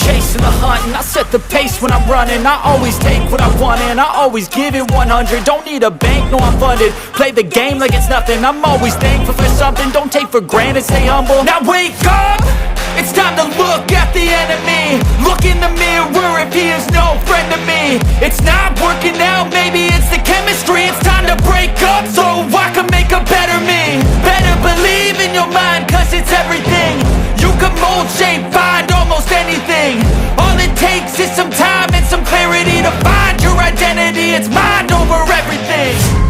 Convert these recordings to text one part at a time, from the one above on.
chasing the hunt, and I set the pace when I'm running. I always take what I want and I always give it 100. Don't need a bank, no I'm funded. Play the game like it's nothing. I'm always thankful for something. Don't take for granted, stay humble. Now wake up! It's time to look at the enemy. Look in the mirror if he is no friend to me. It's not working out, maybe it's the chemistry. It's time to break up so I can make a better me. Better believe in your mind, cause it's everything. You can mold, shape, find almost anything. All it takes is some time and some clarity to find your identity. It's mind over everything.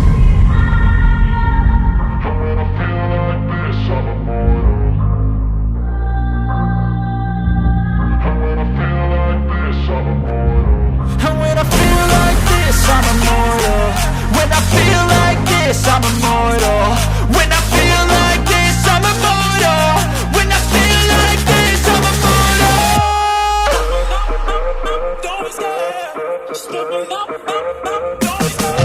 I'm immortal. When I feel like this, I'm immortal. When I feel like this, I'm immortal. When I feel like this, I'm immortal. Don't stop, stepping up, don't stop.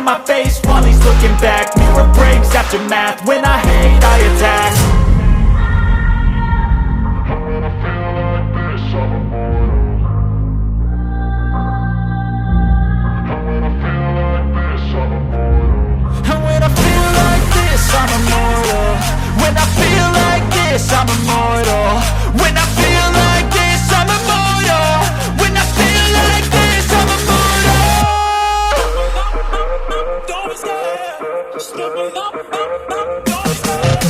My face while he's looking back. Mirror breaks after math. When I hate, I attack. And when I feel like this, I'm immortal. When I feel like this, I'm immortal. When I feel like this, I'm immortal. When I feel like this, I'm immortal. Don't stop, stepping up, don't stop.